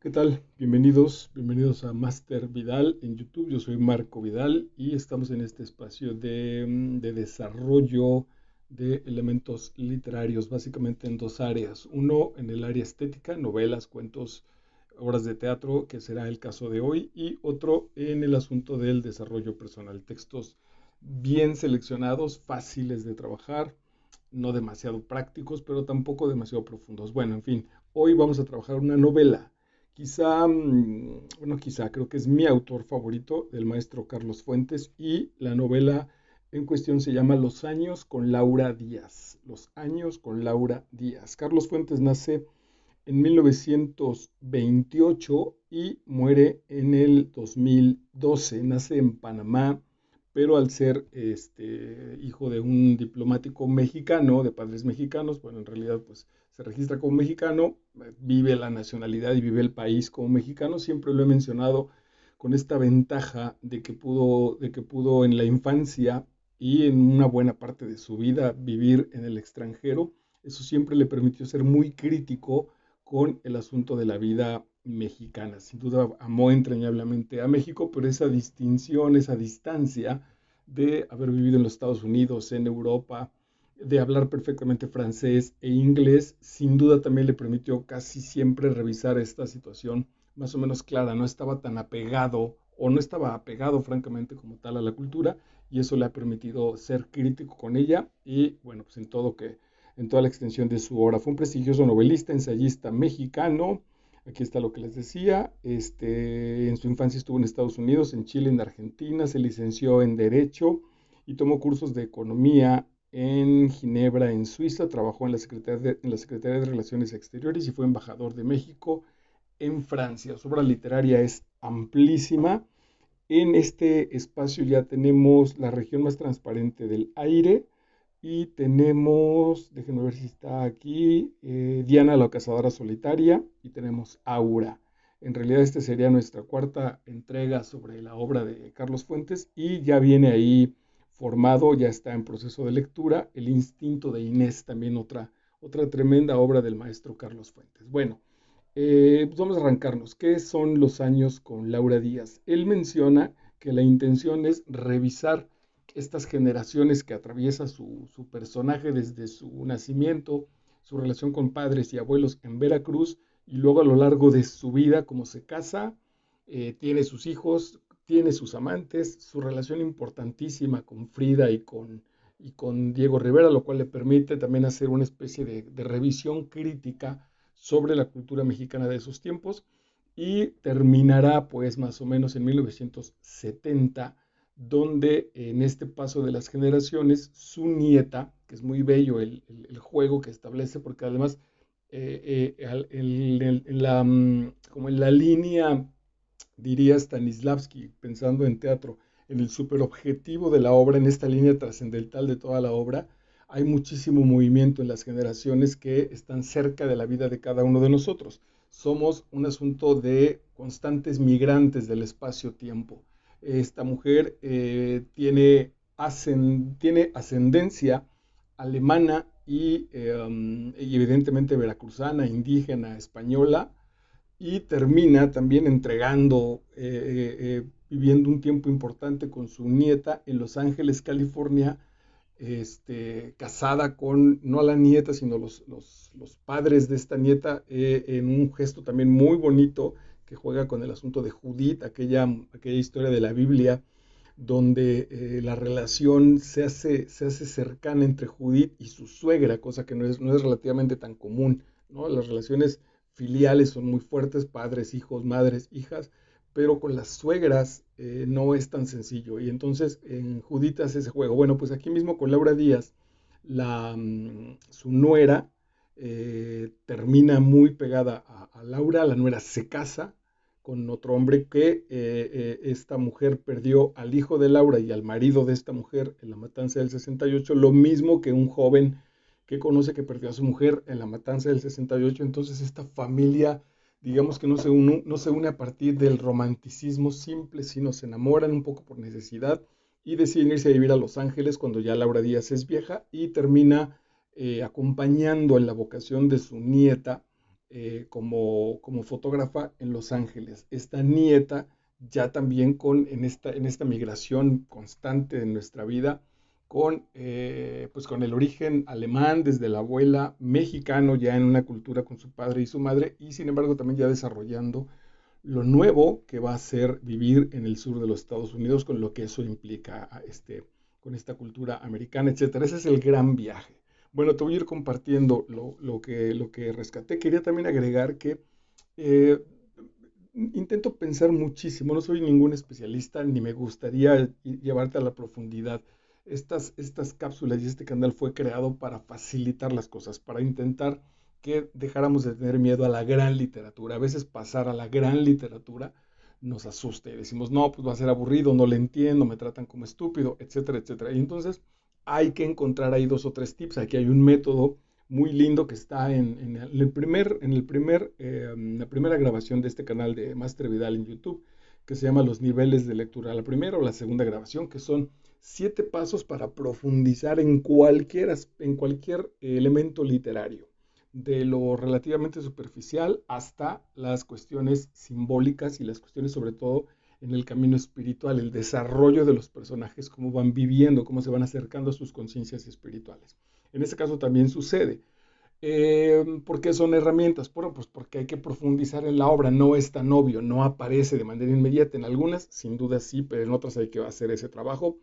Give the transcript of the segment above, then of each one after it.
¿Qué tal? Bienvenidos a Master Vidal en YouTube. Yo soy Marco Vidal y estamos en este espacio de desarrollo de elementos literarios, básicamente en dos áreas. Uno en el área estética, novelas, cuentos, obras de teatro, que será el caso de hoy, y otro en el asunto del desarrollo personal. Textos bien seleccionados, fáciles de trabajar, no demasiado prácticos, pero tampoco demasiado profundos. Bueno, en fin, hoy vamos a trabajar una novela. Quizá, bueno, quizá creo que es mi autor favorito, del maestro Carlos Fuentes, y la novela en cuestión se llama Los años con Laura Díaz. Los años con Laura Díaz. Carlos Fuentes nace en 1928 y muere en el 2012. Nace en Panamá, pero al ser hijo de un diplomático mexicano, de padres mexicanos, bueno, en realidad pues se registra como mexicano, vive la nacionalidad y vive el país como mexicano. Siempre lo he mencionado con esta ventaja de que pudo en la infancia y en una buena parte de su vida vivir en el extranjero. Eso siempre le permitió ser muy crítico con el asunto de la vida mexicana. Sin duda amó entrañablemente a México, pero esa distinción, esa distancia de haber vivido en los Estados Unidos, en Europa, de hablar perfectamente francés e inglés, sin duda también le permitió casi siempre revisar esta situación más o menos clara. No estaba tan apegado o no estaba apegado francamente como tal a la cultura, y eso le ha permitido ser crítico con ella y bueno, pues en toda la extensión de su obra. Fue un prestigioso novelista, ensayista mexicano. Aquí está lo que les decía. En su infancia estuvo en Estados Unidos, en Chile, en Argentina. Se licenció en Derecho y tomó cursos de Economía en Ginebra, en Suiza. Trabajó en la Secretaría de Relaciones Exteriores y fue embajador de México en Francia. Su obra literaria es amplísima. En este espacio ya tenemos La región más transparente del aire, y tenemos, déjenme ver si está aquí, Diana la cazadora solitaria, y tenemos Aura. En realidad esta sería nuestra cuarta entrega sobre la obra de Carlos Fuentes, y ya viene ahí formado, ya está en proceso de lectura, El instinto de Inés, también otra tremenda obra del maestro Carlos Fuentes. Bueno, pues vamos a arrancarnos. ¿Qué son los años con Laura Díaz? Él menciona que la intención es revisar estas generaciones que atraviesa su personaje desde su nacimiento, su relación con padres y abuelos en Veracruz, y luego a lo largo de su vida, como se casa, tiene sus hijos, tiene sus amantes, su relación importantísima con Frida y con Diego Rivera, lo cual le permite también hacer una especie de revisión crítica sobre la cultura mexicana de esos tiempos, y terminará pues más o menos en 1970, donde en este paso de las generaciones su nieta, que es muy bello el juego que establece, porque además como en la línea, diría Stanislavski, pensando en teatro, en el superobjetivo de la obra, en esta línea trascendental de toda la obra, hay muchísimo movimiento en las generaciones que están cerca de la vida de cada uno de nosotros. Somos un asunto de constantes migrantes del espacio-tiempo. Esta mujer tiene ascendencia alemana y evidentemente veracruzana, indígena, española, y termina también viviendo un tiempo importante con su nieta en Los Ángeles, California, casada con, no a la nieta, sino los padres de esta nieta, en un gesto también muy bonito que juega con el asunto de Judith, aquella historia de la Biblia, donde la relación se hace cercana entre Judith y su suegra, cosa que no es relativamente tan común, ¿no? Las relaciones filiales son muy fuertes, padres, hijos, madres, hijas, pero con las suegras no es tan sencillo. Y entonces en Judith hace ese juego. Bueno, pues aquí mismo con Laura Díaz, su nuera, termina muy pegada a Laura. La nuera se casa con otro hombre que esta mujer perdió al hijo de Laura y al marido de esta mujer en la matanza del 68, lo mismo que un joven que conoce que perdió a su mujer en la matanza del 68. Entonces esta familia, digamos que no se une a partir del romanticismo simple, sino se enamoran un poco por necesidad y deciden irse a vivir a Los Ángeles cuando ya Laura Díaz es vieja, y termina acompañando en la vocación de su nieta, como fotógrafa en Los Ángeles. Esta nieta ya también en esta migración constante de nuestra vida, pues con el origen alemán desde la abuela, mexicano ya en una cultura con su padre y su madre, y sin embargo también ya desarrollando lo nuevo que va a ser vivir en el sur de los Estados Unidos, con lo que eso implica con esta cultura americana, etcétera. Ese es el gran viaje. Bueno, te voy a ir compartiendo lo que rescaté. Quería también agregar que eh, intento pensar muchísimo, no soy ningún especialista ni me gustaría llevarte a la profundidad. Estas cápsulas y este canal fue creado para facilitar las cosas, para intentar que dejáramos de tener miedo a la gran literatura. A veces pasar a la gran literatura nos asusta y decimos, no, pues va a ser aburrido, no le entiendo, me tratan como estúpido, etcétera, etcétera. Y entonces hay que encontrar ahí 2 o 3 tips. Aquí hay un método muy lindo que está en la primera grabación de este canal de Master Vidal en YouTube, que se llama Los niveles de lectura. La primera o la segunda grabación, que son 7 pasos para profundizar en cualquier elemento literario, de lo relativamente superficial hasta las cuestiones simbólicas y las cuestiones sobre todo en el camino espiritual, el desarrollo de los personajes, cómo van viviendo, cómo se van acercando a sus conciencias espirituales. En este caso también sucede. ¿Por qué son herramientas? Bueno, pues porque hay que profundizar en la obra, no es tan obvio, no aparece de manera inmediata. En algunas, sin duda sí, pero en otras hay que hacer ese trabajo,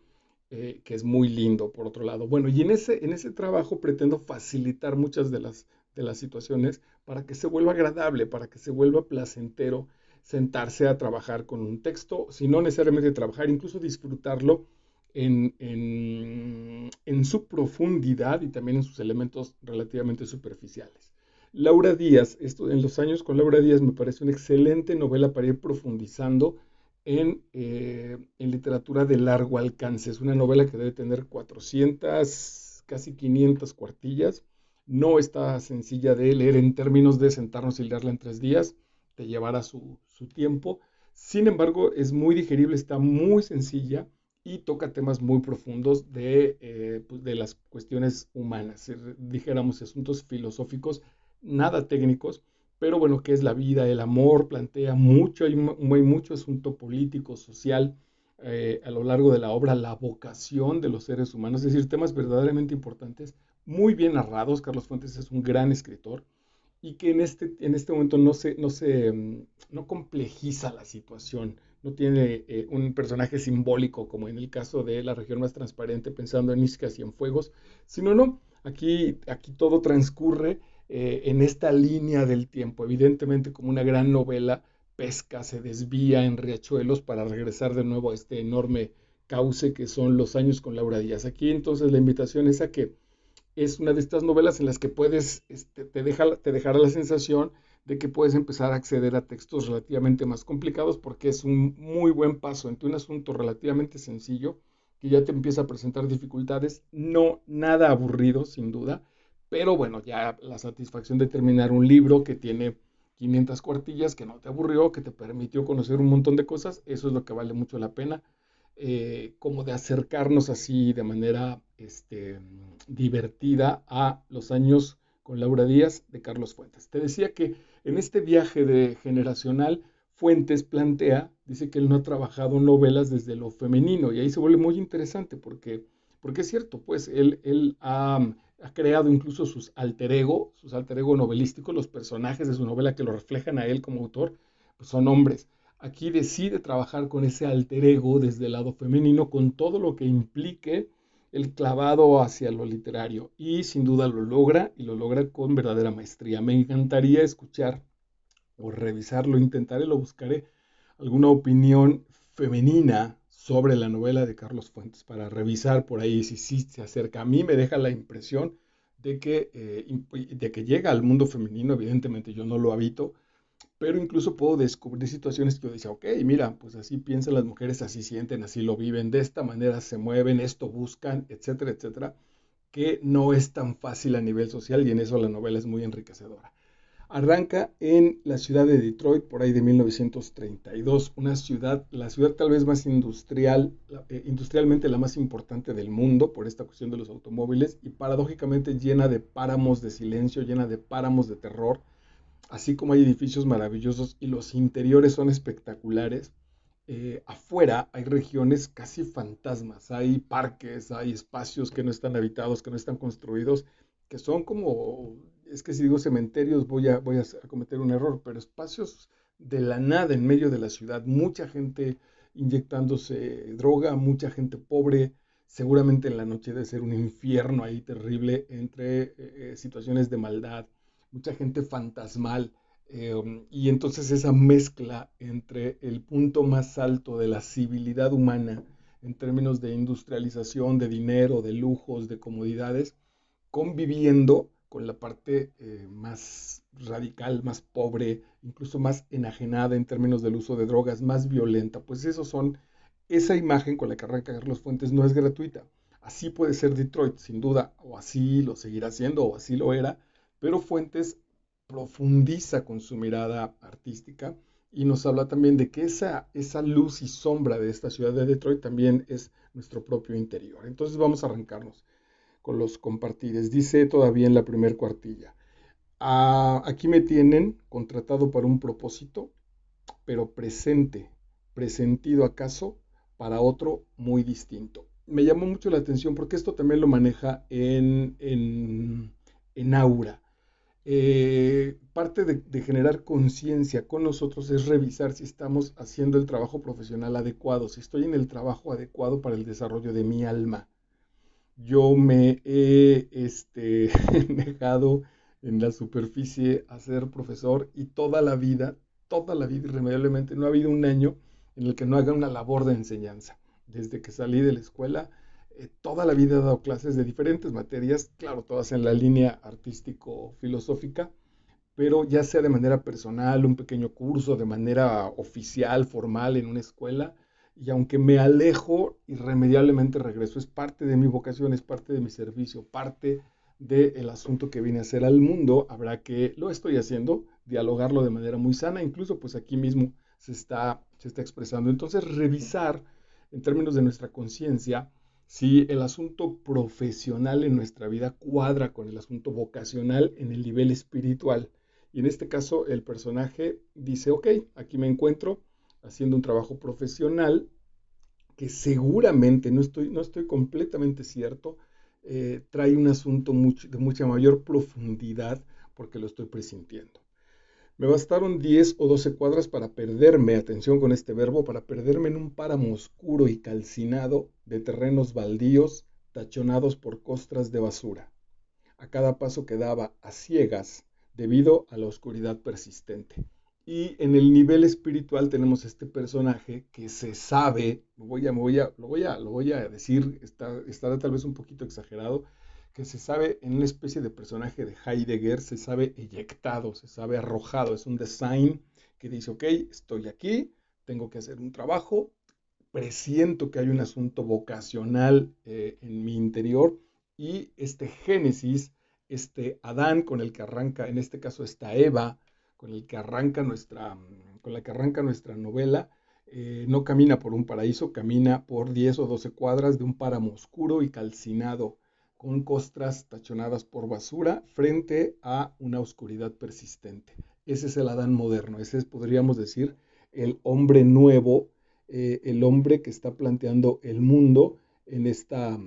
que es muy lindo, por otro lado. Bueno, y en ese trabajo pretendo facilitar muchas de las situaciones para que se vuelva agradable, para que se vuelva placentero sentarse a trabajar con un texto, si no necesariamente trabajar, incluso disfrutarlo en su profundidad y también en sus elementos relativamente superficiales. Laura Díaz, en los años con Laura Díaz me parece una excelente novela para ir profundizando en literatura de largo alcance. Es una novela que debe tener 400, casi 500 cuartillas. No está sencilla de leer en términos de sentarnos y leerla en 3 días, te llevará su tiempo. Sin embargo, es muy digerible, está muy sencilla y toca temas muy profundos pues, de las cuestiones humanas, dijéramos asuntos filosóficos, nada técnicos, pero bueno, qué es la vida, el amor, plantea mucho, hay mucho asunto político, social, a lo largo de la obra, la vocación de los seres humanos, es decir, temas verdaderamente importantes, muy bien narrados. Carlos Fuentes es un gran escritor y que en este momento no complejiza la situación, no tiene un personaje simbólico como en el caso de La región más transparente, pensando en Iscas y en Fuegos, sino no, aquí todo transcurre en esta línea del tiempo, evidentemente como una gran novela, pesca, se desvía en riachuelos para regresar de nuevo a este enorme cauce que son los años con Laura Díaz. Aquí entonces la invitación es a que es una de estas novelas en las que te dejará la sensación de que puedes empezar a acceder a textos relativamente más complicados porque es un muy buen paso entre un asunto relativamente sencillo que ya te empieza a presentar dificultades, no nada aburrido sin duda, pero bueno, ya la satisfacción de terminar un libro que tiene 500 cuartillas, que no te aburrió, que te permitió conocer un montón de cosas, eso es lo que vale mucho la pena, como de acercarnos así de manera divertida a los años con Laura Díaz de Carlos Fuentes. Te decía que en este viaje de generacional, Fuentes dice que él no ha trabajado novelas desde lo femenino y ahí se vuelve muy interesante porque es cierto, pues él ha creado incluso sus alter ego novelísticos, los personajes de su novela que lo reflejan a él como autor, pues son hombres. Aquí decide trabajar con ese alter ego desde el lado femenino, con todo lo que implique el clavado hacia lo literario. Y sin duda lo logra y lo logra con verdadera maestría. Me encantaría escuchar o revisarlo, intentaré, lo buscaré, alguna opinión femenina sobre la novela de Carlos Fuentes para revisar por ahí si sí se acerca. A mí me deja la impresión de que llega al mundo femenino, evidentemente yo no lo habito, pero incluso puedo descubrir situaciones que yo decía, ok, mira, pues así piensan las mujeres, así sienten, así lo viven, de esta manera se mueven, esto buscan, etcétera, etcétera, que no es tan fácil a nivel social y en eso la novela es muy enriquecedora. Arranca en la ciudad de Detroit, por ahí de 1932, la ciudad tal vez más industrialmente la más importante del mundo por esta cuestión de los automóviles y paradójicamente llena de páramos de silencio, llena de páramos de terror, así como hay edificios maravillosos y los interiores son espectaculares, afuera hay regiones casi fantasmas, hay parques, hay espacios que no están habitados, que no están construidos, que son como, es que si digo cementerios voy a cometer un error, pero espacios de la nada en medio de la ciudad, mucha gente inyectándose droga, mucha gente pobre, seguramente en la noche debe ser un infierno ahí terrible entre situaciones de maldad, mucha gente fantasmal. Y entonces esa mezcla entre el punto más alto de la civilidad humana en términos de industrialización, de dinero, de lujos, de comodidades, conviviendo con la parte más radical, más pobre, incluso más enajenada en términos del uso de drogas, más violenta. Pues esos son, esa imagen con la que arranca Carlos Fuentes no es gratuita. Así puede ser Detroit, sin duda, o así lo seguirá siendo, o así lo era, pero Fuentes profundiza con su mirada artística y nos habla también de que esa luz y sombra de esta ciudad de Detroit también es nuestro propio interior. Entonces vamos a arrancarnos con los compartires. Dice todavía en la primer cuartilla, aquí me tienen contratado para un propósito, pero presente, presentido acaso para otro muy distinto. Me llamó mucho la atención porque esto también lo maneja en Aura. Parte de generar conciencia con nosotros es revisar si estamos haciendo el trabajo profesional adecuado, si estoy en el trabajo adecuado para el desarrollo de mi alma. Yo me he dejado en la superficie a ser profesor y toda la vida irremediablemente, no ha habido un año en el que no haga una labor de enseñanza. Desde que salí de la escuela, toda la vida he dado clases de diferentes materias, claro, todas en la línea artístico-filosófica, pero ya sea de manera personal, un pequeño curso, de manera oficial, formal en una escuela, y aunque me alejo, irremediablemente regreso. Es parte de mi vocación, es parte de mi servicio, parte del asunto que vine a hacer al mundo. Habrá que, lo estoy haciendo, dialogarlo de manera muy sana, incluso pues aquí mismo se está expresando. Entonces, revisar en términos de nuestra conciencia si el asunto profesional en nuestra vida cuadra con el asunto vocacional en el nivel espiritual. Y en este caso, el personaje dice, ok, aquí me encuentro haciendo un trabajo profesional que seguramente, no estoy completamente cierto, trae un asunto de mucha mayor profundidad porque lo estoy presintiendo. Me bastaron 10 o 12 cuadras para perderme, atención con este verbo, para perderme en un páramo oscuro y calcinado de terrenos baldíos tachonados por costras de basura. A cada paso que daba a ciegas debido a la oscuridad persistente. Y en el nivel espiritual tenemos este personaje que se sabe, lo voy a decir, estará tal vez un poquito exagerado, que se sabe en una especie de personaje de Heidegger, se sabe eyectado, se sabe arrojado, es un design que dice, ok, estoy aquí, tengo que hacer un trabajo, presiento que hay un asunto vocacional en mi interior y este Génesis, este Adán con el que arranca, en este caso esta Eva, con la que arranca nuestra novela, no camina por un paraíso, camina por 10 o 12 cuadras de un páramo oscuro y calcinado, con costras tachonadas por basura, frente a una oscuridad persistente. Ese es el Adán moderno, ese es, podríamos decir, el hombre nuevo, el hombre que está planteando el mundo en esta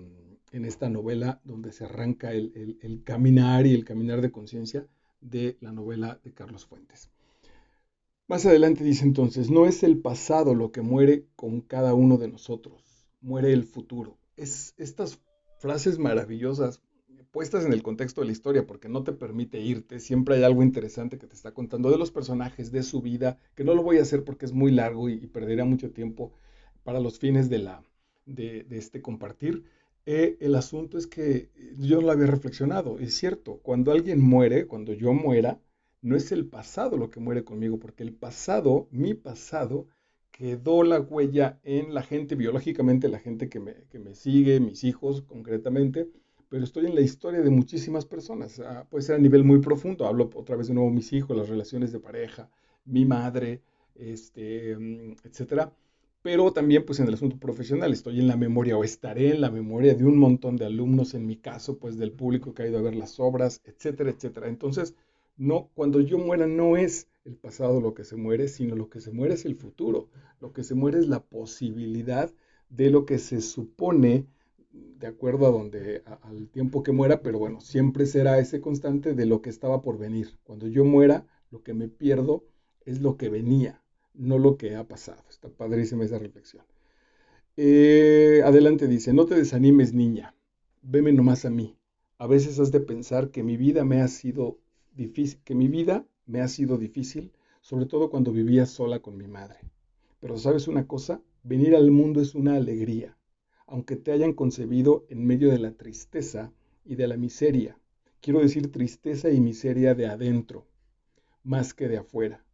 novela donde se arranca el caminar y el caminar de conciencia de la novela de Carlos Fuentes. Más adelante dice entonces, no es el pasado lo que muere con cada uno de nosotros, muere el futuro. Es estas frases maravillosas puestas en el contexto de la historia, porque no te permite irte, siempre hay algo interesante que te está contando de los personajes, de su vida, que no lo voy a hacer porque es muy largo y perdería mucho tiempo para los fines de este compartir. El asunto es que yo no lo había reflexionado, es cierto, cuando alguien muere, cuando yo muera, no es el pasado lo que muere conmigo, porque el pasado, mi pasado, quedó la huella en la gente, biológicamente la gente que me sigue, mis hijos concretamente, pero estoy en la historia de muchísimas personas. Puede ser a nivel muy profundo, hablo otra vez de nuevo mis hijos, las relaciones de pareja, mi madre, etcétera. Pero también pues en el asunto profesional estoy en la memoria o estaré en la memoria de un montón de alumnos, en mi caso pues del público que ha ido a ver las obras, etcétera, etcétera. Entonces, No, cuando yo muera no es el pasado lo que se muere, sino lo que se muere es el futuro. Lo que se muere es la posibilidad de lo que se supone, de acuerdo a al tiempo que muera, pero bueno, siempre será ese constante de lo que estaba por venir. Cuando yo muera, lo que me pierdo es lo que venía, no lo que ha pasado. Está padrísima esa reflexión. Adelante dice, no te desanimes, niña, veme nomás a mí. A veces has de pensar que mi vida me ha sido difícil, sobre todo cuando vivía sola con mi madre. Pero sabes una cosa, venir al mundo es una alegría, aunque te hayan concebido en medio de la tristeza y de la miseria. Quiero decir tristeza y miseria de adentro, más que de afuera.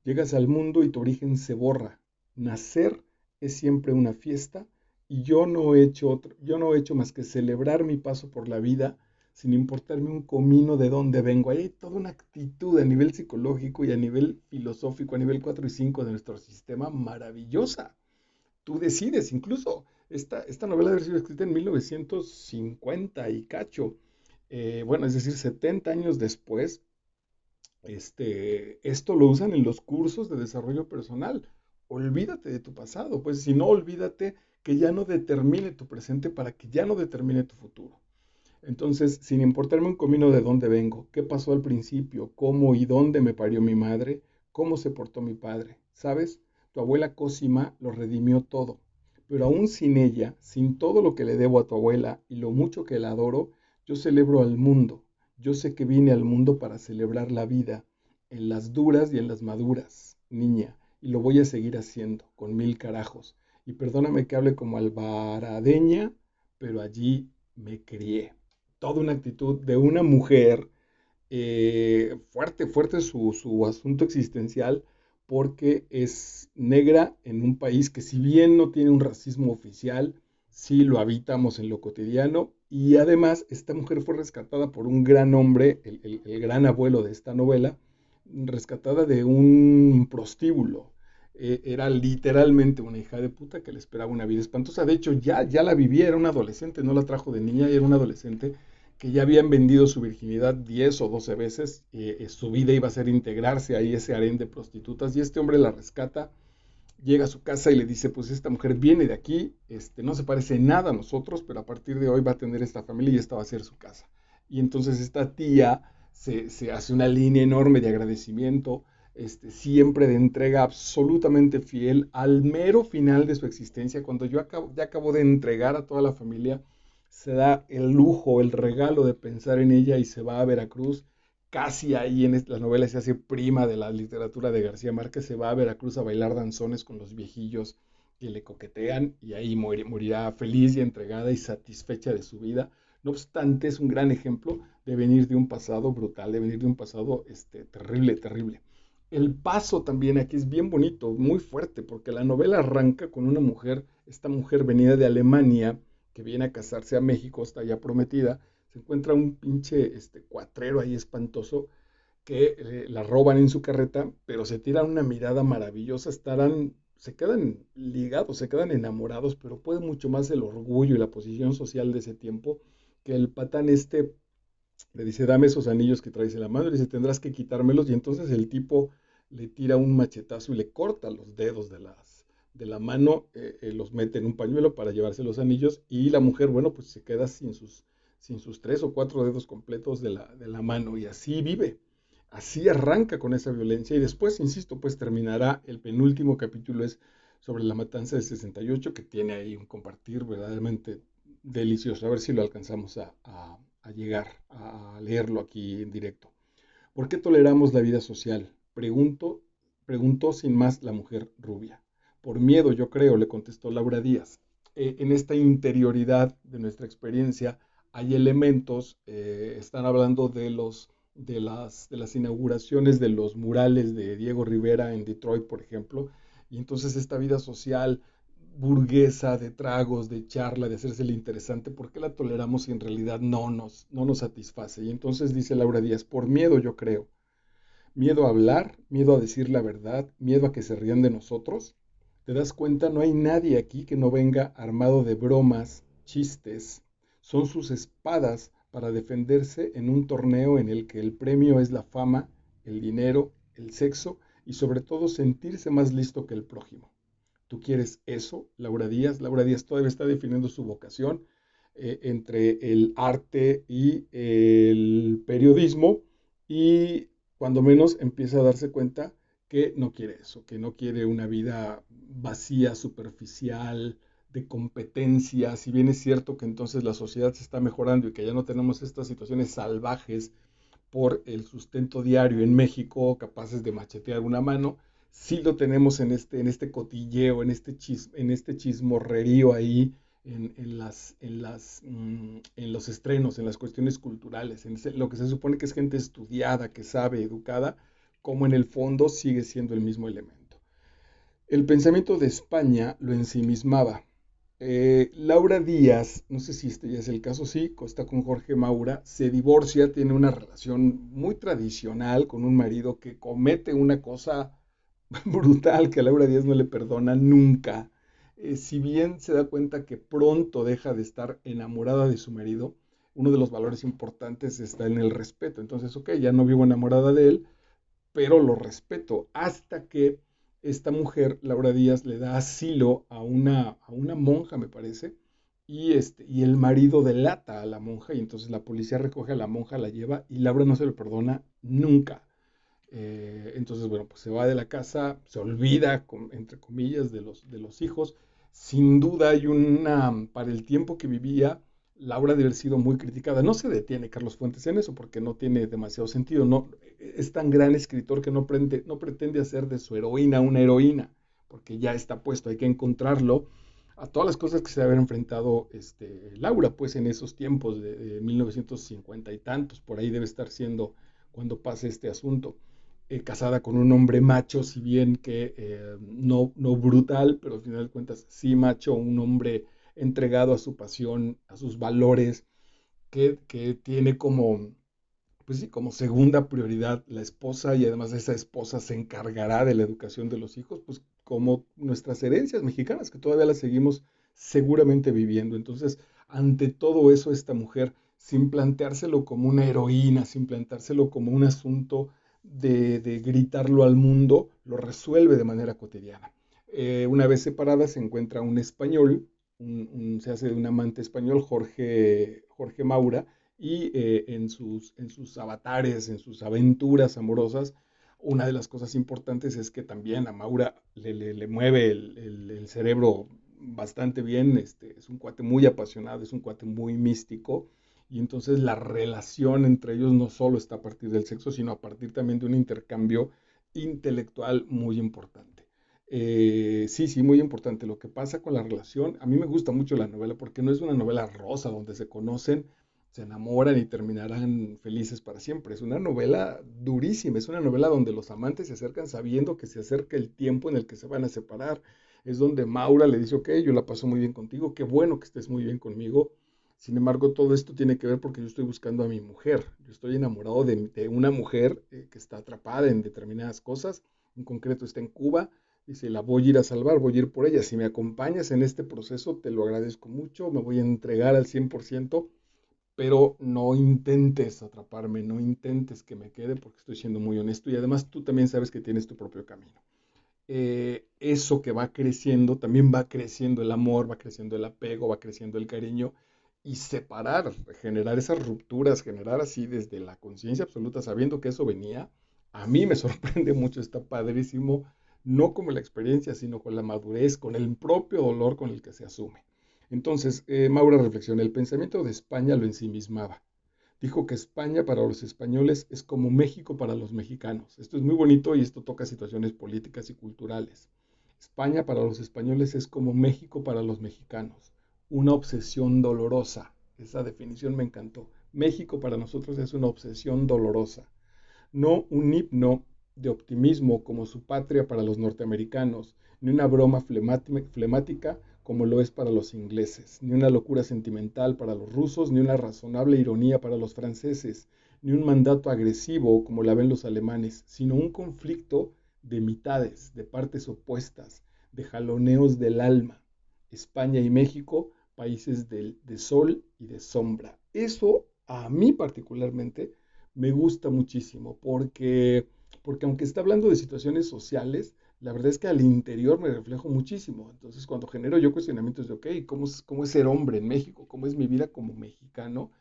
Llegas al mundo y tu origen se borra. Nacer es siempre una fiesta y yo no he hecho más que celebrar mi paso por la vida sin importarme un comino de dónde vengo. Ahí hay toda una actitud a nivel psicológico y a nivel filosófico, a nivel 4 y 5 de nuestro sistema maravillosa. Tú decides, incluso esta novela debe haber sido escrita en 1950 y cacho. Bueno, es decir, 70 años después, esto lo usan en los cursos de desarrollo personal. Olvídate de tu pasado, pues si no, olvídate que ya no determine tu presente para que ya no determine tu futuro. Entonces, sin importarme un comino de dónde vengo, qué pasó al principio, cómo y dónde me parió mi madre, cómo se portó mi padre, ¿sabes? Tu abuela Cosima lo redimió todo, pero aún sin ella, sin todo lo que le debo a tu abuela y lo mucho que la adoro, yo celebro al mundo. Yo sé que vine al mundo para celebrar la vida, en las duras y en las maduras, niña, y lo voy a seguir haciendo, con mil carajos. Y perdóname que hable como albaradeña, pero allí me crié. Toda una actitud de una mujer fuerte, fuerte su asunto existencial, porque es negra en un país que si bien no tiene un racismo oficial, sí lo habitamos en lo cotidiano, y además esta mujer fue rescatada por un gran hombre, el gran abuelo de esta novela, rescatada de un prostíbulo. Era literalmente una hija de puta que le esperaba una vida espantosa. De hecho, ya la vivía, era una adolescente, no la trajo de niña, era una adolescente que ya habían vendido su virginidad 10 o 12 veces, su vida iba a ser integrarse ahí ese harén de prostitutas, y este hombre la rescata, llega a su casa y le dice, pues esta mujer viene de aquí, no se parece nada a nosotros, pero a partir de hoy va a tener esta familia y esta va a ser su casa. Y entonces esta tía se hace una línea enorme de agradecimiento, siempre de entrega absolutamente fiel al mero final de su existencia. Cuando ya acabo de entregar a toda la familia, se da el lujo, el regalo de pensar en ella y se va a Veracruz. Casi ahí en la novela se hace prima de la literatura de García Márquez, se va a Veracruz a bailar danzones con los viejillos que le coquetean y ahí morirá feliz y entregada y satisfecha de su vida. No obstante, es un gran ejemplo de venir de un pasado brutal, de venir de un pasado terrible, terrible. El paso también aquí es bien bonito, muy fuerte, porque la novela arranca con una mujer, esta mujer venida de Alemania, que viene a casarse a México, está ya prometida, se encuentra un pinche cuatrero ahí espantoso que la roban en su carreta, pero se tiran una mirada maravillosa, se quedan ligados, se quedan enamorados, pero puede mucho más el orgullo y la posición social de ese tiempo que el patán le dice, dame esos anillos que traes en la mano, y dice, tendrás que quitármelos, y entonces el tipo le tira un machetazo y le corta los dedos de la mano, los mete en un pañuelo para llevarse los anillos, y la mujer, bueno, pues se queda sin sus 3 o 4 dedos completos de la mano, y así vive. Así arranca con esa violencia, y después, insisto, pues terminará, el penúltimo capítulo es sobre la matanza de 68, que tiene ahí un compartir verdaderamente delicioso. A ver si lo alcanzamos a llegar a leerlo aquí en directo. ¿Por qué toleramos la vida social? Preguntó sin más la mujer rubia. Por miedo, yo creo, le contestó Laura Díaz. En esta interioridad de nuestra experiencia hay elementos, están hablando de las inauguraciones de los murales de Diego Rivera en Detroit, por ejemplo, y entonces esta vida social burguesa de tragos, de charla, de hacerse el interesante, ¿por qué la toleramos si en realidad no nos satisface? Y entonces dice Laura Díaz, por miedo yo creo, miedo a hablar, miedo a decir la verdad, miedo a que se rían de nosotros. ¿Te das cuenta? No hay nadie aquí que no venga armado de bromas, chistes. Son sus espadas para defenderse en un torneo en el que el premio es la fama el dinero, el sexo y sobre todo sentirse más listo que el prójimo. ¿Tú quieres eso, Laura Díaz? Laura Díaz todavía está definiendo su vocación entre el arte y el periodismo y cuando menos empieza a darse cuenta que no quiere eso, que no quiere una vida vacía, superficial, de competencia. Si bien es cierto que entonces la sociedad se está mejorando y que ya no tenemos estas situaciones salvajes por el sustento diario en México, capaces de machetear una mano, sí lo tenemos en este cotilleo, en este chismorrerío ahí, en los estrenos, en las cuestiones culturales, lo que se supone que es gente estudiada, que sabe, educada, como en el fondo sigue siendo el mismo elemento. El pensamiento de España lo ensimismaba. Laura Díaz, no sé si este ya es el caso, sí, está con Jorge Maura, se divorcia, tiene una relación muy tradicional con un marido que comete una cosa brutal que a Laura Díaz no le perdona nunca. Si bien se da cuenta que pronto deja de estar enamorada de su marido, uno de los valores importantes está en el respeto. Entonces, ok, ya no vivo enamorada de él, pero lo respeto hasta que esta mujer, Laura Díaz, le da asilo a una monja, me parece, y el marido delata a la monja y entonces la policía recoge a la monja, la lleva y Laura no se lo perdona nunca. Entonces, bueno, pues se va de la casa, se olvida, entre comillas, de los hijos. Sin duda hay para el tiempo que vivía, Laura debe haber sido muy criticada. No se detiene Carlos Fuentes en eso porque no tiene demasiado sentido. No, es tan gran escritor que no pretende hacer de su heroína una heroína, porque ya está puesto, hay que encontrarlo a todas las cosas que se había enfrentado Laura, pues en esos tiempos de 1950 y tantos, por ahí debe estar siendo cuando pase este asunto. Casada con un hombre macho, si bien que no brutal, pero al final de cuentas sí macho, un hombre entregado a su pasión, a sus valores, que tiene como, pues sí, como segunda prioridad la esposa y además esa esposa se encargará de la educación de los hijos, pues como nuestras herencias mexicanas, que todavía las seguimos seguramente viviendo. Entonces, ante todo eso, esta mujer, sin planteárselo como una heroína, sin planteárselo como un asunto de gritarlo al mundo, lo resuelve de manera cotidiana. Una vez separada se encuentra un español, se hace de un amante español, Jorge Maura, y en sus avatares, en sus aventuras amorosas, una de las cosas importantes es que también a Maura le mueve el cerebro bastante bien, es un cuate muy apasionado, es un cuate muy místico, y entonces la relación entre ellos no solo está a partir del sexo, sino a partir también de un intercambio intelectual muy importante. Sí, sí, muy importante. Lo que pasa con la relación, a mí me gusta mucho la novela porque no es una novela rosa donde se conocen, se enamoran y terminarán felices para siempre. Es una novela durísima, es una novela donde los amantes se acercan sabiendo que se acerca el tiempo en el que se van a separar. Es donde Maura le dice, ok, yo la paso muy bien contigo, qué bueno que estés muy bien conmigo. Sin embargo, todo esto tiene que ver porque yo estoy buscando a mi mujer. Yo estoy enamorado de una mujer que está atrapada en determinadas cosas. En concreto está en Cuba. Dice, la voy a ir a salvar, voy a ir por ella. Si me acompañas en este proceso, te lo agradezco mucho. Me voy a entregar al 100%, pero no intentes atraparme, no intentes que me quede porque estoy siendo muy honesto y además tú también sabes que tienes tu propio camino. Eso que va creciendo, también va creciendo el amor, va creciendo el apego, va creciendo el cariño y separar, generar esas rupturas, generar así desde la conciencia absoluta, sabiendo que eso venía, a mí me sorprende mucho, está padrísimo, no como la experiencia, sino con la madurez, con el propio dolor con el que se asume. Entonces, Maura reflexiona, el pensamiento de España lo ensimismaba. Dijo que España para los españoles es como México para los mexicanos. Esto es muy bonito y esto toca situaciones políticas y culturales. España para los españoles es como México para los mexicanos. Una obsesión dolorosa. Esa definición me encantó. México para nosotros es una obsesión dolorosa, no un himno de optimismo como su patria para los norteamericanos, ni una broma flemática como lo es para los ingleses, ni una locura sentimental para los rusos, ni una razonable ironía para los franceses, ni un mandato agresivo como la ven los alemanes, sino un conflicto de mitades, de partes opuestas, de jaloneos del alma. España y México, países de sol y de sombra. Eso a mí particularmente me gusta muchísimo porque porque aunque está hablando de situaciones sociales, la verdad es que al interior me reflejo muchísimo. Entonces, cuando genero yo cuestionamientos de, ok, cómo es ser hombre en México? ¿Cómo es mi vida como mexicano?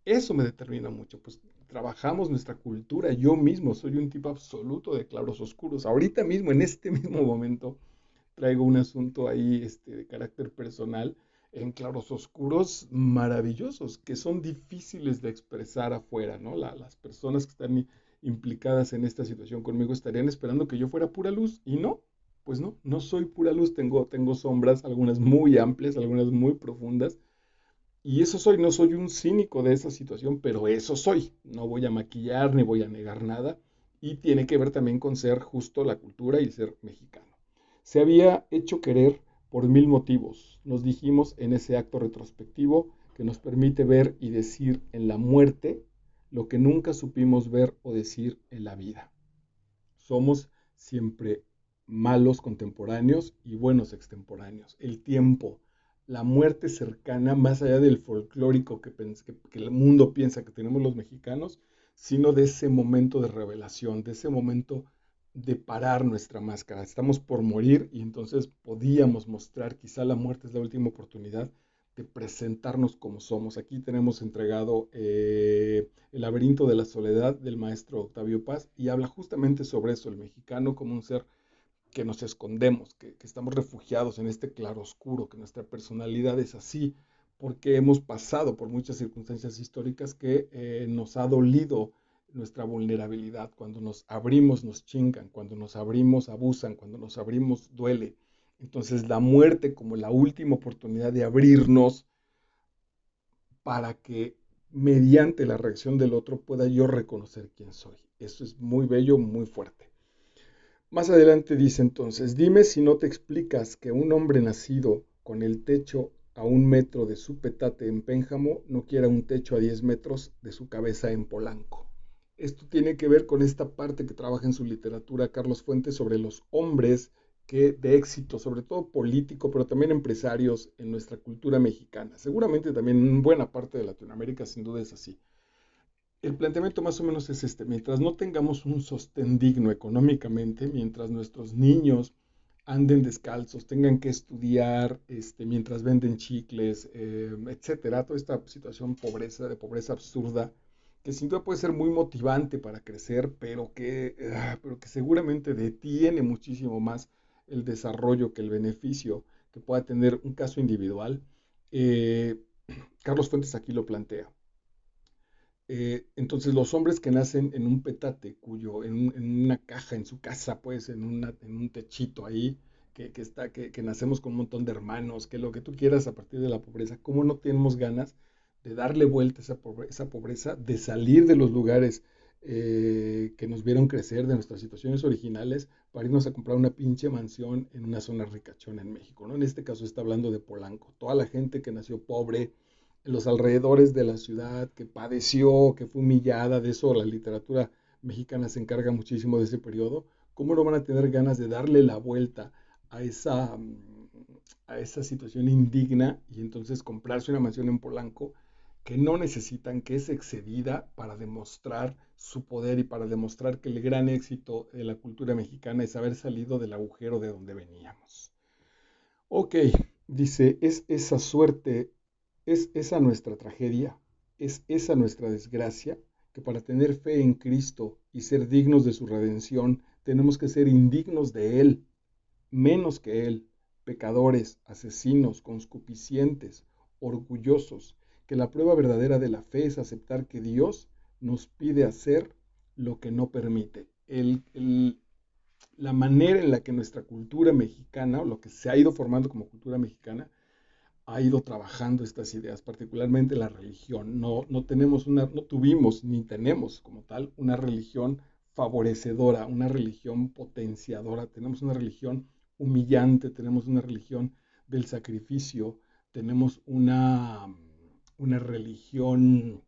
Eso me determina mucho, pues trabajamos nuestra cultura. Yo mismo soy un tipo absoluto de claros oscuros. Ahorita mismo, en este mismo momento, traigo un asunto ahí de carácter personal en claros oscuros maravillosos, que son difíciles de expresar afuera, ¿no? Las personas que están implicadas en esta situación conmigo estarían esperando que yo fuera pura luz y no, pues no, no soy pura luz, tengo sombras, algunas muy amplias, algunas muy profundas, y eso soy, no soy un cínico de esa situación, pero eso soy. No voy a maquillar ni voy a negar nada. Y tiene que ver también con ser justo la cultura y ser mexicano. Se había hecho querer por mil motivos, nos dijimos en ese acto retrospectivo que nos permite ver y decir en la muerte lo que nunca supimos ver o decir en la vida. Somos siempre malos contemporáneos y buenos extemporáneos. El tiempo, la muerte cercana, más allá del folclórico que el mundo piensa que tenemos los mexicanos, sino de ese momento de revelación, de ese momento de parar nuestra máscara. Estamos por morir y entonces podíamos mostrar, quizá la muerte es la última oportunidad de presentarnos como somos. Aquí tenemos entregado El laberinto de la soledad del maestro Octavio Paz y habla justamente sobre eso, el mexicano como un ser que nos escondemos, que estamos refugiados en este claroscuro, que nuestra personalidad es así, porque hemos pasado por muchas circunstancias históricas que nos ha dolido nuestra vulnerabilidad. Cuando nos abrimos nos chingan, cuando nos abrimos abusan, cuando nos abrimos duele. Entonces la muerte como la última oportunidad de abrirnos para que mediante la reacción del otro pueda yo reconocer quién soy. Eso es muy bello, muy fuerte. Más adelante dice entonces, dime si no te explicas que un hombre nacido con el techo a 1 metro de su petate en Pénjamo no quiera un techo a 10 metros de su cabeza en Polanco. Esto tiene que ver con esta parte que trabaja en su literatura Carlos Fuentes sobre los hombres que de éxito, sobre todo político, pero también empresarios en nuestra cultura mexicana. Seguramente también en buena parte de Latinoamérica, sin duda es así. El planteamiento más o menos es este: mientras no tengamos un sostén digno económicamente, mientras nuestros niños anden descalzos, tengan que estudiar, mientras venden chicles, etcétera, toda esta situación de pobreza absurda, que sin duda puede ser muy motivante para crecer, pero que seguramente detiene muchísimo más el desarrollo que el beneficio que pueda tener un caso individual. eh, Carlos Fuentes aquí lo plantea. Entonces los hombres que nacen en un petate, en una caja, en su casa, pues, en un techito ahí, que nacemos con un montón de hermanos, que lo que tú quieras a partir de la pobreza, ¿cómo no tenemos ganas de darle vuelta a esa pobreza, de salir de los lugares que nos vieron crecer, de nuestras situaciones originales, para irnos a comprar una pinche mansión en una zona ricachona en México, ¿no? En este caso está hablando de Polanco, toda la gente que nació pobre en los alrededores de la ciudad, que padeció, que fue humillada, de eso la literatura mexicana se encarga muchísimo de ese periodo. ¿Cómo no van a tener ganas de darle la vuelta a esa situación indigna y entonces comprarse una mansión en Polanco que no necesitan, que es excedida para demostrar su poder y para demostrar que el gran éxito de la cultura mexicana es haber salido del agujero de donde veníamos? Ok, dice, es esa suerte, es esa nuestra tragedia, es esa nuestra desgracia, que para tener fe en Cristo y ser dignos de su redención, tenemos que ser indignos de Él, menos que Él, pecadores, asesinos, conscupiscientes, orgullosos, que la prueba verdadera de la fe es aceptar que Dios nos pide hacer lo que no permite. La manera en la que nuestra cultura mexicana, o lo que se ha ido formando como cultura mexicana, ha ido trabajando estas ideas, particularmente la religión. No tuvimos ni tenemos como tal una religión favorecedora, una religión potenciadora. Tenemos una religión humillante, tenemos una religión del sacrificio, tenemos una religión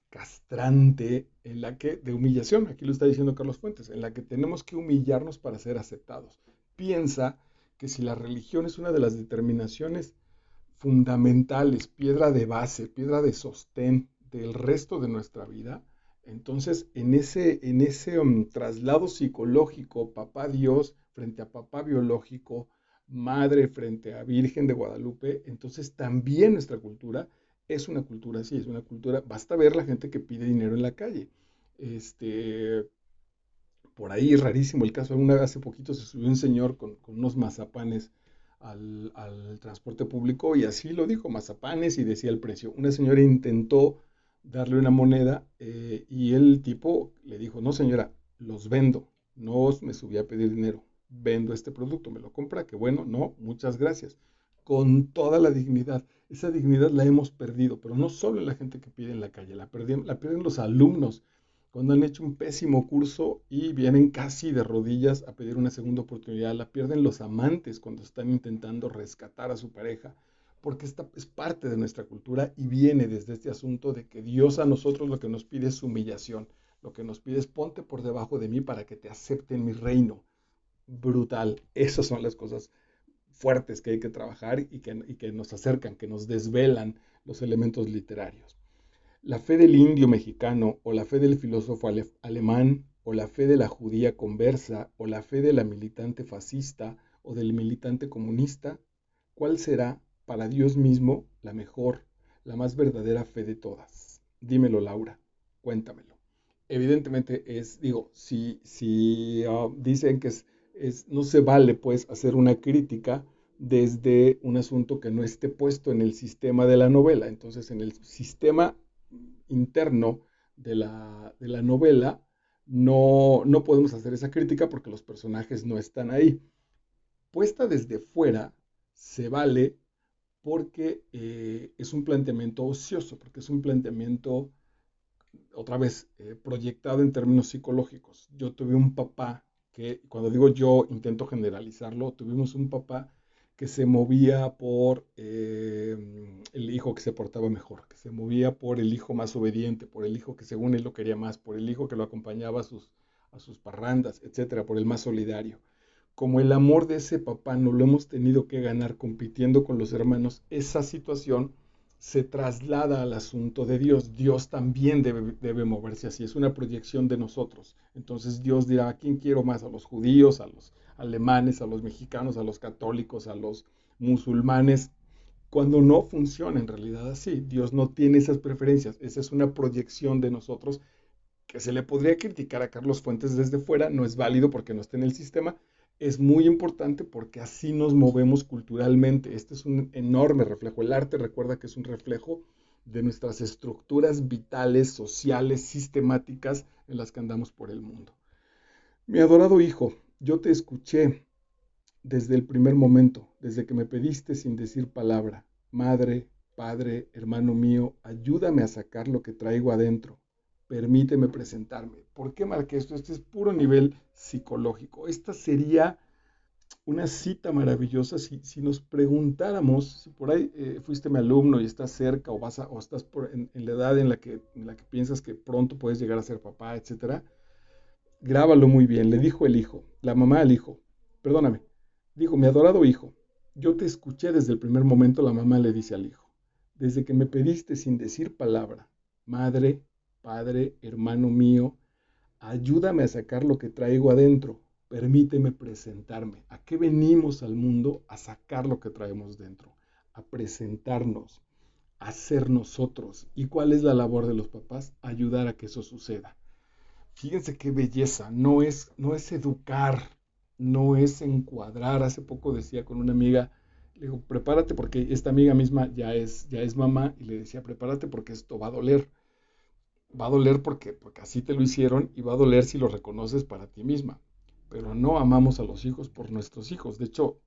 castrante de humillación, aquí lo está diciendo Carlos Fuentes, en la que tenemos que humillarnos para ser aceptados. Piensa que si la religión es una de las determinaciones fundamentales, piedra de base, piedra de sostén del resto de nuestra vida, Entonces, en ese traslado psicológico, papá Dios frente a papá biológico, madre frente a Virgen de Guadalupe, entonces también nuestra cultura es una cultura así, es una cultura, basta ver la gente que pide dinero en la calle. Este, por ahí es rarísimo el caso, alguna vez hace poquito se subió un señor con unos mazapanes al transporte público y así lo dijo, mazapanes y decía el precio. Una señora intentó darle una moneda y el tipo le dijo, no señora, los vendo, no me subí a pedir dinero, vendo este producto, me lo compra, que bueno, no, muchas gracias. Con toda la dignidad. Esa dignidad la hemos perdido, pero no solo en la gente que pide en la calle, la pierden los alumnos cuando han hecho un pésimo curso y vienen casi de rodillas a pedir una segunda oportunidad. La pierden los amantes cuando están intentando rescatar a su pareja, porque esta es parte de nuestra cultura y viene desde este asunto de que Dios a nosotros lo que nos pide es humillación. Lo que nos pide es ponte por debajo de mí para que te acepte en mi reino. Brutal. Esas son las cosas fuertes que hay que trabajar y que nos acercan, que nos desvelan los elementos literarios. La fe del indio mexicano, o la fe del filósofo alemán, o la fe de la judía conversa, o la fe de la militante fascista, o del militante comunista, ¿cuál será para Dios mismo la mejor, la más verdadera fe de todas? Dímelo, Laura, cuéntamelo. Evidentemente es, digo, si dicen que no se vale pues hacer una crítica desde un asunto que no esté puesto en el sistema de la novela. Entonces, en el sistema interno de la novela, no podemos hacer esa crítica porque los personajes no están ahí. Puesta desde fuera, se vale porque es un planteamiento ocioso, porque es un planteamiento, otra vez, proyectado en términos psicológicos. Yo tuve un papá que, cuando digo yo, intento generalizarlo, tuvimos un papá que se movía por el hijo que se portaba mejor, que se movía por el hijo más obediente, por el hijo que según él lo quería más, por el hijo que lo acompañaba a sus parrandas, etcétera, por el más solidario. Como el amor de ese papá no lo hemos tenido que ganar compitiendo con los hermanos, esa situación se traslada al asunto de Dios. Dios también debe moverse así, es una proyección de nosotros. Entonces Dios dirá, ¿a quién quiero más? ¿A los judíos, a los alemanes, a los mexicanos, a los católicos, a los musulmanes? Cuando no funciona en realidad así, Dios no tiene esas preferencias, esa es una proyección de nosotros que se le podría criticar a Carlos Fuentes desde fuera, no es válido porque no está en el sistema, es muy importante porque así nos movemos culturalmente. Este es un enorme reflejo. El arte, recuerda que es un reflejo de nuestras estructuras vitales, sociales, sistemáticas en las que andamos por el mundo. Mi adorado hijo, yo te escuché desde el primer momento, desde que me pediste sin decir palabra. Madre, padre, hermano mío, ayúdame a sacar lo que traigo adentro. Permíteme presentarme. ¿Por qué marqué esto? Este es puro nivel psicológico. Esta sería una cita maravillosa si nos preguntáramos, si por ahí fuiste mi alumno y estás cerca o estás en la edad en la que piensas que pronto puedes llegar a ser papá, etcétera, grábalo muy bien. Le dijo el hijo, la mamá al hijo, perdóname, dijo, mi adorado hijo, yo te escuché desde el primer momento, la mamá le dice al hijo, desde que me pediste sin decir palabra, madre, padre, hermano mío, ayúdame a sacar lo que traigo adentro. Permíteme presentarme. ¿A qué venimos al mundo? A sacar lo que traemos dentro, a presentarnos, a ser nosotros. ¿Y cuál es la labor de los papás? Ayudar a que eso suceda. Fíjense qué belleza. No es educar, no es encuadrar. Hace poco decía con una amiga, le digo, prepárate porque esta amiga misma ya es mamá y le decía, prepárate porque esto va a doler. Va a doler porque así te lo hicieron y va a doler si lo reconoces para ti misma. Pero no amamos a los hijos por nuestros hijos. De hecho,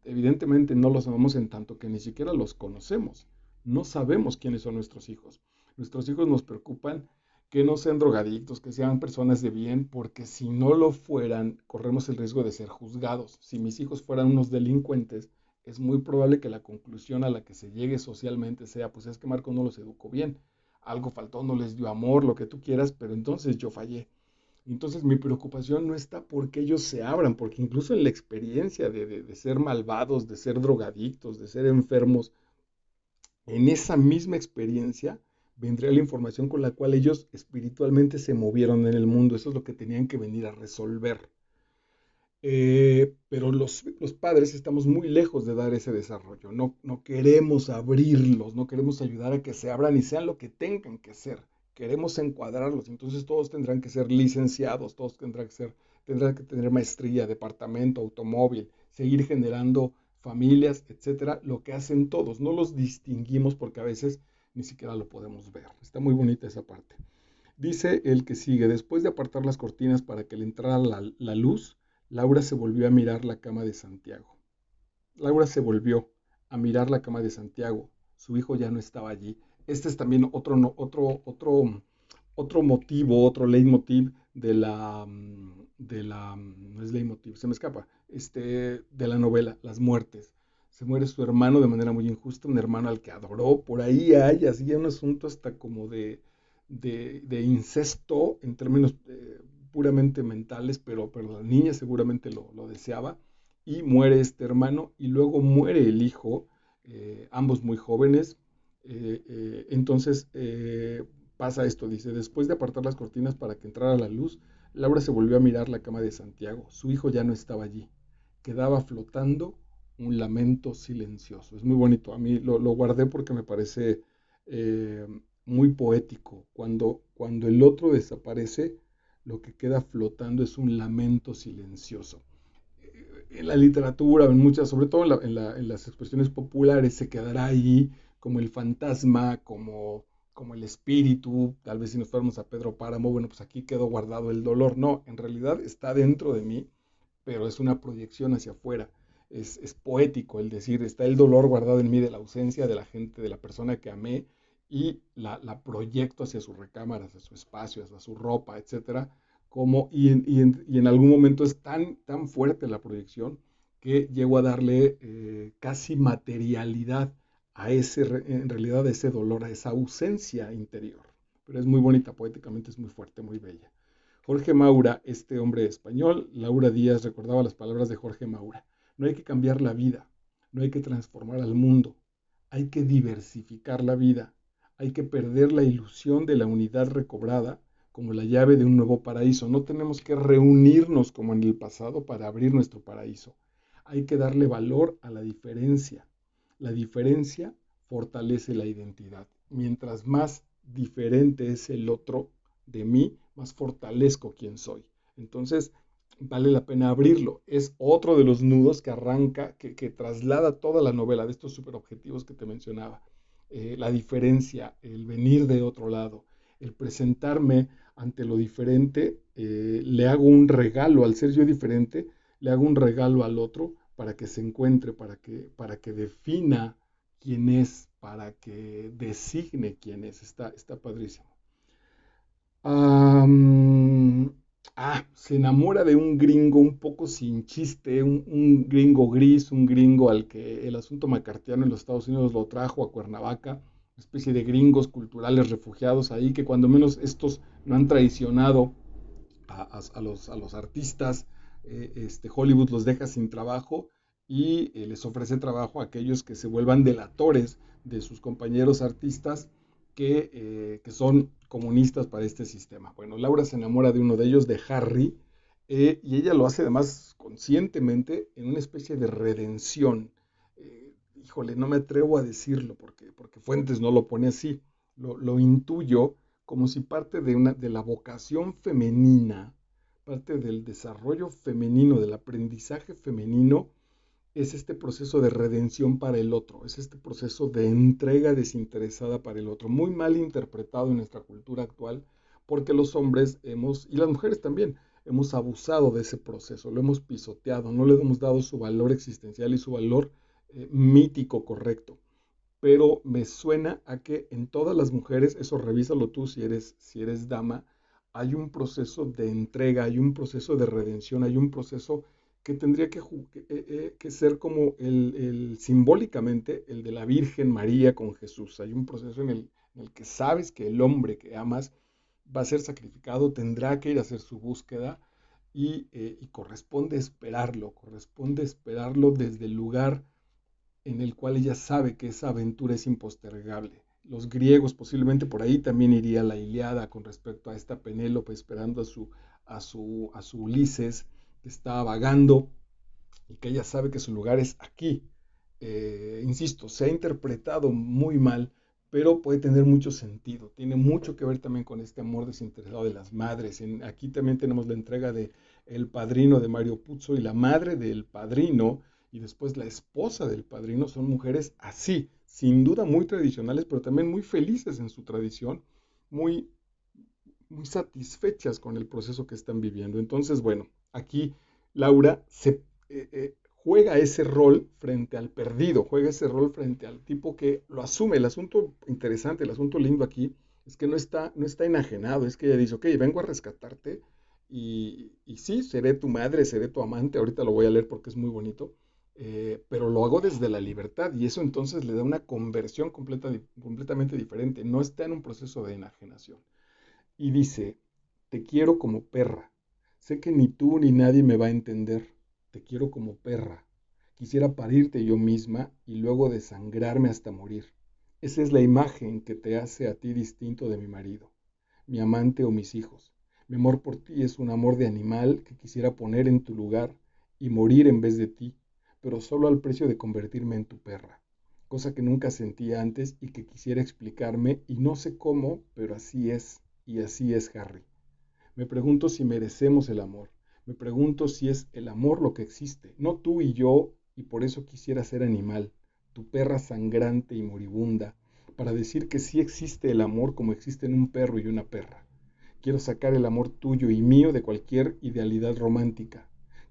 evidentemente no los amamos en tanto que ni siquiera los conocemos. No sabemos quiénes son nuestros hijos. Nuestros hijos nos preocupan que no sean drogadictos, que sean personas de bien, porque si no lo fueran, corremos el riesgo de ser juzgados. Si mis hijos fueran unos delincuentes, es muy probable que la conclusión a la que se llegue socialmente sea, pues es que Marco no los educó bien, algo faltó, no les dio amor, lo que tú quieras, pero entonces yo fallé. Entonces mi preocupación no está porque ellos se abran, porque incluso en la experiencia de ser malvados, de ser drogadictos, de ser enfermos, en esa misma experiencia vendría la información con la cual ellos espiritualmente se movieron en el mundo. Eso es lo que tenían que venir a resolver. Pero los padres estamos muy lejos de dar ese desarrollo. No queremos abrirlos, no queremos ayudar a que se abran y sean lo que tengan que ser. Queremos encuadrarlos. Entonces todos tendrán que ser licenciados, todos tendrán que tener maestría, departamento, automóvil, seguir generando familias, etcétera. Lo que hacen todos. No los distinguimos porque a veces ni siquiera lo podemos ver. Está muy bonita esa parte. Dice el que sigue, después de apartar las cortinas para que le entrara la luz, Laura se volvió a mirar la cama de Santiago. Laura se volvió a mirar la cama de Santiago. Su hijo ya no estaba allí. Este es también otro motivo, otro leitmotiv no es leitmotiv, se me escapa, de la novela, las muertes. Se muere su hermano de manera muy injusta, un hermano al que adoró. Por ahí hay así un asunto hasta como de incesto en términos puramente mentales, pero la niña seguramente lo deseaba, y muere este hermano y luego muere el hijo, ambos muy jóvenes. Entonces pasa esto, dice, después de apartar las cortinas para que entrara la luz, Laura se volvió a mirar la cama de Santiago. Su hijo ya no estaba allí, quedaba flotando un lamento silencioso. Es muy bonito, a mí lo guardé porque me parece eh, muy poético. Cuando el otro desaparece, lo que queda flotando es un lamento silencioso. En la literatura, en muchas, sobre todo en las expresiones populares, se quedará ahí como el fantasma, como el espíritu. Tal vez si nos fuéramos a Pedro Páramo, bueno, pues aquí quedó guardado el dolor. No, en realidad está dentro de mí, pero es una proyección hacia afuera. Es poético el decir, está el dolor guardado en mí de la ausencia de la gente, de la persona que amé, y la proyecto hacia su recámara, hacia su espacio, hacia su ropa, etcétera. Y en algún momento es tan fuerte la proyección que llego a darle casi materialidad a en realidad, a ese dolor, a esa ausencia interior. Pero es muy bonita, poéticamente es muy fuerte, muy bella. Jorge Maura, este hombre español, Laura Díaz recordaba las palabras de Jorge Maura. No hay que cambiar la vida, no hay que transformar al mundo, hay que diversificar la vida, hay que perder la ilusión de la unidad recobrada como la llave de un nuevo paraíso. No tenemos que reunirnos como en el pasado para abrir nuestro paraíso. Hay que darle valor a la diferencia. La diferencia fortalece la identidad. Mientras más diferente es el otro de mí, más fortalezco quién soy. Entonces, vale la pena abrirlo. Es otro de los nudos que arranca, que traslada toda la novela de estos superobjetivos que te mencionaba. La diferencia, el venir de otro lado, el presentarme ante lo diferente, le hago un regalo, al ser yo diferente, le hago un regalo al otro para que se encuentre, para que defina quién es, para que designe quién es. Está padrísimo. Am, Se enamora de un gringo un poco sin chiste, un gringo gris, un gringo al que el asunto macartiano en los Estados Unidos lo trajo a Cuernavaca, una especie de gringos culturales refugiados ahí, que cuando menos estos no han traicionado a los artistas. Hollywood los deja sin trabajo y les ofrece trabajo a aquellos que se vuelvan delatores de sus compañeros artistas que son comunistas para este sistema. Bueno, Laura se enamora de uno de ellos, de Harry, y ella lo hace además conscientemente en una especie de redención. Híjole, no me atrevo a decirlo porque Fuentes no lo pone así, lo intuyo como si parte de la vocación femenina, parte del desarrollo femenino, del aprendizaje femenino, es este proceso de redención para el otro, es este proceso de entrega desinteresada para el otro, muy mal interpretado en nuestra cultura actual, porque los hombres y las mujeres también, hemos abusado de ese proceso, lo hemos pisoteado, no le hemos dado su valor existencial y su valor mítico correcto. Pero me suena a que en todas las mujeres, eso revísalo tú si eres dama, hay un proceso de entrega, hay un proceso de redención, hay un proceso que tendría que ser como simbólicamente el de la Virgen María con Jesús. Hay un proceso en el que sabes que el hombre que amas va a ser sacrificado, tendrá que ir a hacer su búsqueda y corresponde esperarlo desde el lugar en el cual ella sabe que esa aventura es impostergable. los griegos, posiblemente por ahí también iría la Ilíada con respecto a esta Penélope esperando a su Ulises que está vagando y que ella sabe que su lugar es aquí. Insisto, se ha interpretado muy mal, pero puede tener mucho sentido. Tiene mucho que ver también con este amor desinteresado de las madres. Aquí también tenemos la entrega de El Padrino de Mario Puzo y la madre del padrino y después la esposa del padrino son mujeres así, sin duda muy tradicionales, pero también muy felices en su tradición, muy, muy satisfechas con el proceso que están viviendo. Entonces, bueno, aquí Laura juega ese rol frente al perdido, juega ese rol frente al tipo que lo asume. El asunto interesante, el asunto lindo aquí es que no está enajenado, es que ella dice, ok, vengo a rescatarte y sí, seré tu madre, seré tu amante, ahorita lo voy a leer porque es muy bonito, pero lo hago desde la libertad y eso entonces le da una conversión completamente diferente, no está en un proceso de enajenación y dice, te quiero como perra. Sé que ni tú ni nadie me va a entender. Te quiero como perra. Quisiera parirte yo misma y luego desangrarme hasta morir. Esa es la imagen que te hace a ti distinto de mi marido, mi amante o mis hijos. Mi amor por ti es un amor de animal que quisiera poner en tu lugar y morir en vez de ti, pero solo al precio de convertirme en tu perra, cosa que nunca sentí antes y que quisiera explicarme y no sé cómo, pero así es, y así es Harry. Me pregunto si merecemos el amor, me pregunto si es el amor lo que existe, no tú y yo, y por eso quisiera ser animal, tu perra sangrante y moribunda, para decir que sí existe el amor como existen un perro y una perra. Quiero sacar el amor tuyo y mío de cualquier idealidad romántica.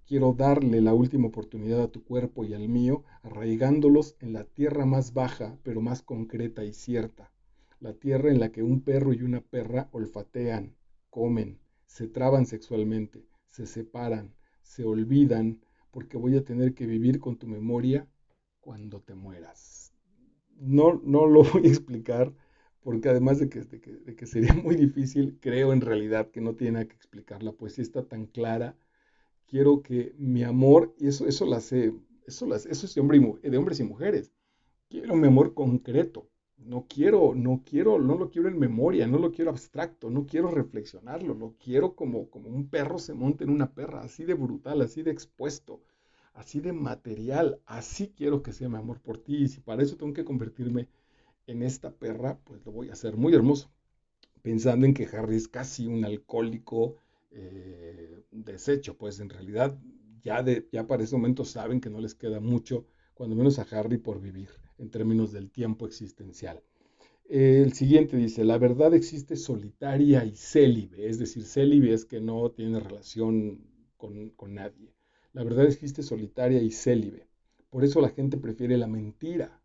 Quiero darle la última oportunidad a tu cuerpo y al mío, arraigándolos en la tierra más baja, pero más concreta y cierta. La tierra en la que un perro y una perra olfatean, comen, se traban sexualmente, se separan, se olvidan, porque voy a tener que vivir con tu memoria cuando te mueras. No lo voy a explicar porque además de que sería muy difícil, creo en realidad que no tiene nada que explicar. La poesía está tan clara. Quiero que mi amor, y eso la sé, eso es de hombres y mujeres. Quiero mi amor concreto. No lo quiero en memoria, no lo quiero abstracto, no quiero reflexionarlo, lo quiero como un perro se monta en una perra, así de brutal, así de expuesto, así de material, así quiero que sea mi amor por ti. Y si para eso tengo que convertirme en esta perra, pues lo voy a hacer muy hermoso, pensando en que Harry es casi un alcohólico deshecho, pues en realidad ya para ese momento saben que no les queda mucho, cuando menos a Harry por vivir, en términos del tiempo existencial. El siguiente dice, la verdad existe solitaria y célibe, es decir, célibe es que no tiene relación con nadie. La verdad existe solitaria y célibe. Por eso la gente prefiere la mentira,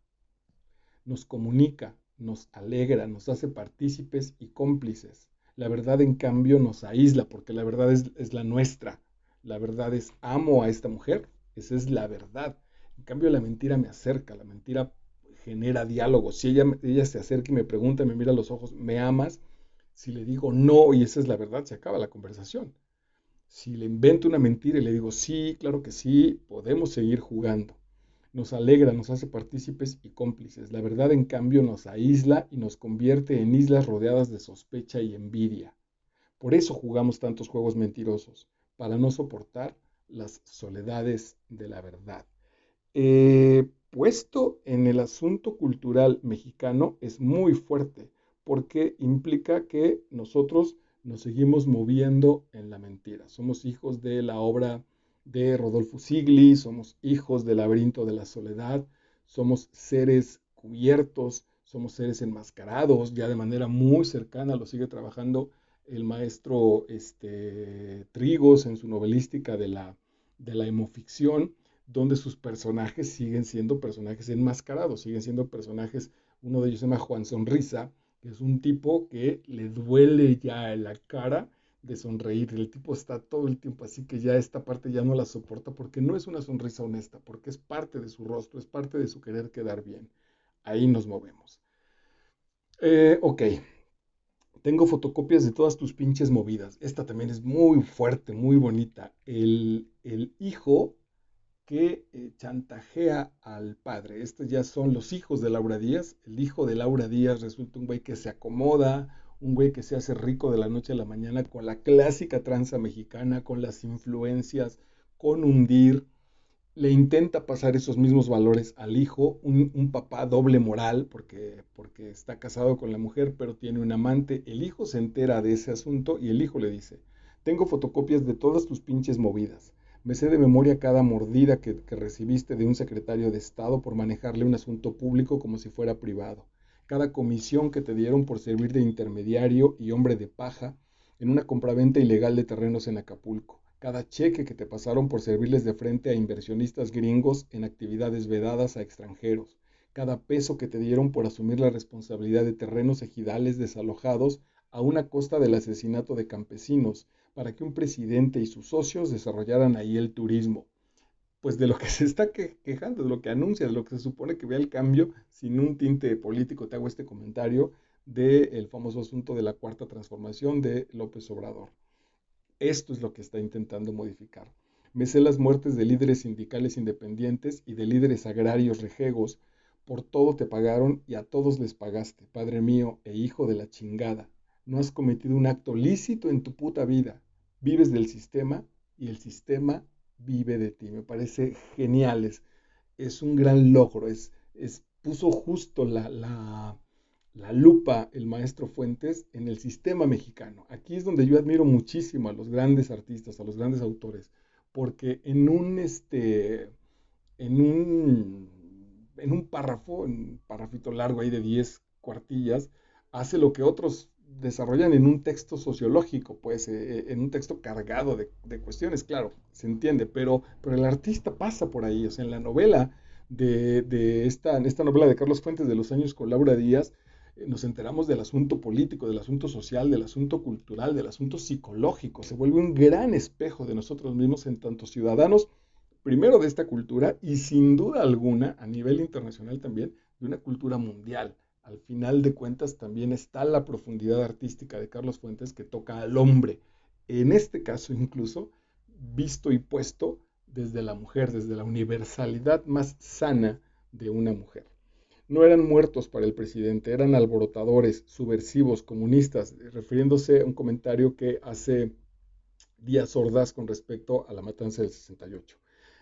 nos comunica, nos alegra, nos hace partícipes y cómplices. La verdad, en cambio, nos aísla, porque la verdad es la nuestra. La verdad es amo a esta mujer, esa es la verdad. En cambio, la mentira me acerca, la mentira genera diálogo. Si ella se acerca y me pregunta, me mira a los ojos, ¿me amas? Si le digo no y esa es la verdad, se acaba la conversación. Si le invento una mentira y le digo sí, claro que sí, podemos seguir jugando. Nos alegra, nos hace partícipes y cómplices. La verdad, en cambio, nos aísla y nos convierte en islas rodeadas de sospecha y envidia. Por eso jugamos tantos juegos mentirosos, para no soportar las soledades de la verdad. Puesto en el asunto cultural mexicano es muy fuerte, porque implica que nosotros nos seguimos moviendo en la mentira. Somos hijos de la obra de Rodolfo Sigli, somos hijos del laberinto de la soledad, somos seres cubiertos, somos seres enmascarados, ya de manera muy cercana lo sigue trabajando el maestro Trigos en su novelística de la hemoficción, donde sus personajes siguen siendo personajes enmascarados, siguen siendo personajes, uno de ellos se llama Juan Sonrisa, que es un tipo que le duele ya la cara de sonreír, el tipo está todo el tiempo así que ya esta parte ya no la soporta porque no es una sonrisa honesta, porque es parte de su rostro, es parte de su querer quedar bien. Ahí nos movemos. Ok, tengo fotocopias de todas tus pinches movidas. Esta también es muy fuerte, muy bonita. El hijo que chantajea al padre. Estos ya son los hijos de Laura Díaz. El hijo de Laura Díaz resulta un güey que se acomoda, un güey que se hace rico de la noche a la mañana con la clásica tranza mexicana, con las influencias, con hundir. Le intenta pasar esos mismos valores al hijo, un papá doble moral, porque está casado con la mujer, pero tiene un amante. El hijo se entera de ese asunto y el hijo le dice, tengo fotocopias de todas tus pinches movidas. Me sé de memoria cada mordida que recibiste de un secretario de Estado por manejarle un asunto público como si fuera privado. Cada comisión que te dieron por servir de intermediario y hombre de paja en una compraventa ilegal de terrenos en Acapulco. Cada cheque que te pasaron por servirles de frente a inversionistas gringos en actividades vedadas a extranjeros. Cada peso que te dieron por asumir la responsabilidad de terrenos ejidales desalojados a una costa del asesinato de campesinos, para que un presidente y sus socios desarrollaran ahí el turismo. Pues de lo que se está quejando, de lo que anuncia, de lo que se supone que vea el cambio, sin un tinte político, te hago este comentario del famoso asunto de la cuarta transformación de López Obrador. Esto es lo que está intentando modificar. Me sé las muertes de líderes sindicales independientes y de líderes agrarios rejegos. Por todo te pagaron y a todos les pagaste, Padre mío e hijo de la chingada. No has cometido un acto lícito en tu puta vida. Vives del sistema y el sistema vive de ti. Me parece genial. Es un gran logro. Puso justo la lupa el maestro Fuentes en el sistema mexicano. Aquí es donde yo admiro muchísimo a los grandes artistas, a los grandes autores, porque en un párrafo, en un párrafito largo ahí de 10 cuartillas, hace lo que otros desarrollan en un texto sociológico, pues en un texto cargado de cuestiones, claro, se entiende, pero el artista pasa por ahí, o sea, en la novela esta novela de Carlos Fuentes de los años con Laura Díaz, nos enteramos del asunto político, del asunto social, del asunto cultural, del asunto psicológico. Se vuelve un gran espejo de nosotros mismos en tanto ciudadanos, primero de esta cultura y sin duda alguna, a nivel internacional también, de una cultura mundial. Al final de cuentas también está la profundidad artística de Carlos Fuentes que toca al hombre. En este caso incluso, visto y puesto desde la mujer, desde la universalidad más sana de una mujer. No eran muertos para el presidente, eran alborotadores, subversivos, comunistas, refiriéndose a un comentario que hace Díaz Ordaz con respecto a la matanza del 68.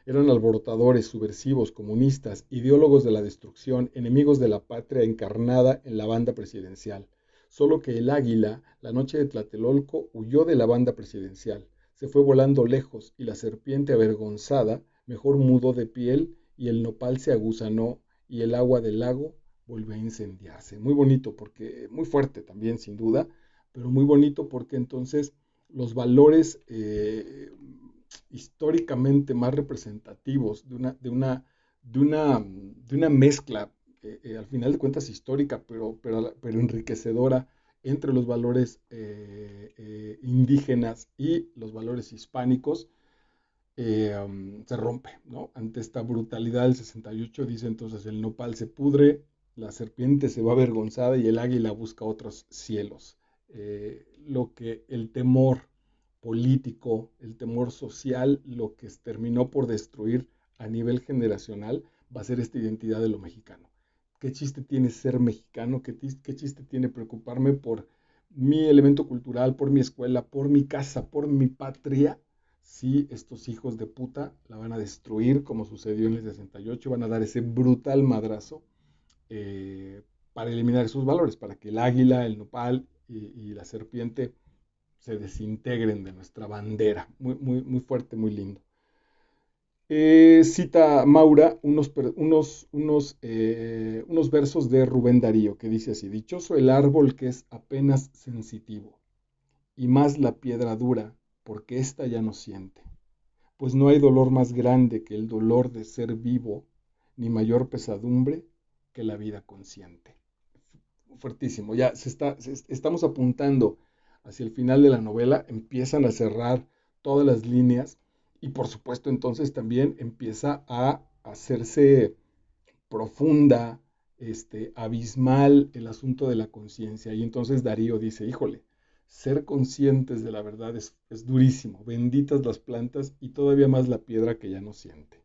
Eran alborotadores, subversivos, comunistas, ideólogos de la destrucción, enemigos de la patria encarnada en la banda presidencial. Solo que el águila, la noche de Tlatelolco, huyó de la banda presidencial. Se fue volando lejos y la serpiente avergonzada mejor mudó de piel y el nopal se aguzanó y el agua del lago volvió a incendiarse. Muy bonito porque, muy fuerte también sin duda, pero muy bonito porque entonces los valores históricamente más representativos de una mezcla, al final de cuentas histórica, pero enriquecedora entre los valores indígenas y los valores hispánicos, se rompe, ¿no? Ante esta brutalidad del 68 dice entonces el nopal se pudre, la serpiente se va avergonzada y el águila busca otros cielos. Lo que el temor político, el temor social, lo que terminó por destruir a nivel generacional va a ser esta identidad de lo mexicano. ¿Qué chiste tiene ser mexicano? ¿Qué chiste tiene preocuparme por mi elemento cultural, por mi escuela, por mi casa, por mi patria? Si estos hijos de puta la van a destruir como sucedió en el 68, van a dar ese brutal madrazo para eliminar esos valores, para que el águila, el nopal y la serpiente se desintegren de nuestra bandera. Muy, muy, muy fuerte, muy lindo. Cita Maura unos versos de Rubén Darío que dice así: dichoso el árbol que es apenas sensitivo, y más la piedra dura, porque ésta ya no siente. Pues no hay dolor más grande que el dolor de ser vivo, ni mayor pesadumbre que la vida consciente. Fuertísimo, ya estamos apuntando hacia el final de la novela, empiezan a cerrar todas las líneas y por supuesto entonces también empieza a hacerse profunda, abismal el asunto de la conciencia. Y entonces Darío dice, híjole, ser conscientes de la verdad es durísimo, benditas las plantas y todavía más la piedra que ya no siente.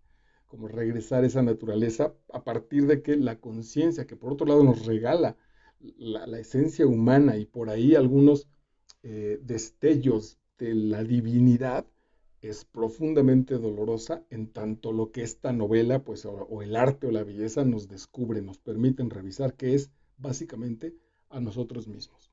como regresar a esa naturaleza a partir de que la conciencia, que por otro lado nos regala la esencia humana y por ahí algunos destellos de la divinidad, es profundamente dolorosa en tanto lo que esta novela, pues, o el arte o la belleza nos descubre, nos permiten revisar, que es básicamente a nosotros mismos.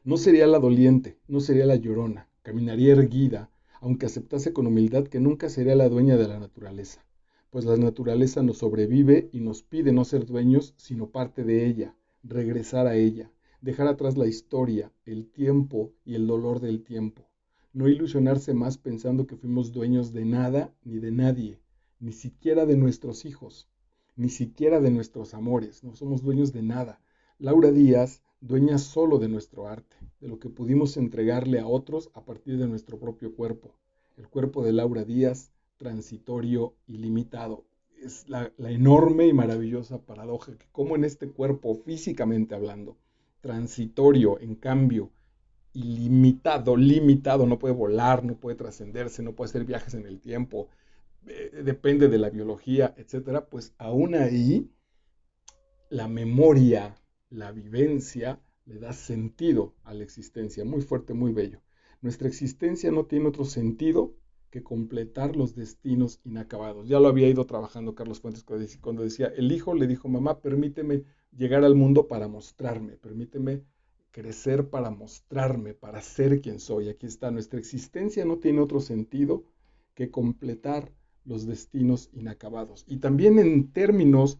No sería la doliente, no sería la llorona, caminaría erguida, aunque aceptase con humildad que nunca sería la dueña de la naturaleza, pues la naturaleza nos sobrevive y nos pide no ser dueños, sino parte de ella, regresar a ella, dejar atrás la historia, el tiempo y el dolor del tiempo, no ilusionarse más pensando que fuimos dueños de nada ni de nadie, ni siquiera de nuestros hijos, ni siquiera de nuestros amores, no somos dueños de nada. Laura Díaz, dueña solo de nuestro arte, de lo que pudimos entregarle a otros a partir de nuestro propio cuerpo. El cuerpo de Laura Díaz, transitorio y limitado. Es la enorme y maravillosa paradoja que como en este cuerpo, físicamente hablando, transitorio, en cambio, ilimitado, limitado, no puede volar, no puede trascenderse, no puede hacer viajes en el tiempo, depende de la biología, etcétera, pues aún ahí la memoria, la vivencia, le da sentido a la existencia, muy fuerte, muy bello. Nuestra existencia no tiene otro sentido que completar los destinos inacabados. Ya lo había ido trabajando Carlos Fuentes cuando decía, el hijo le dijo, mamá, permíteme llegar al mundo para mostrarme, permíteme crecer para mostrarme, para ser quien soy. Aquí está, nuestra existencia no tiene otro sentido que completar los destinos inacabados. Y también en términos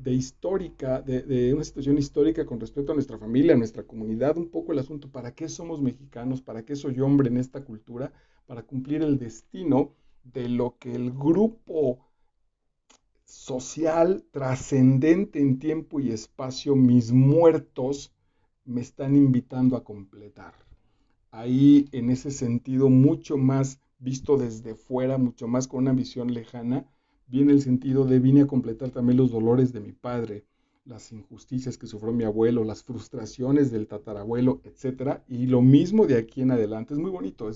histórica, de una situación histórica con respecto a nuestra familia, a nuestra comunidad, un poco el asunto, ¿para qué somos mexicanos? ¿Para qué soy hombre en esta cultura? Para cumplir el destino de lo que el grupo social trascendente en tiempo y espacio, mis muertos, me están invitando a completar. Ahí, en ese sentido, mucho más visto desde fuera, mucho más con una visión lejana, viene el sentido de vine a completar también los dolores de mi padre, las injusticias que sufrió mi abuelo, las frustraciones del tatarabuelo, etcétera, y lo mismo de aquí en adelante. Es muy bonito,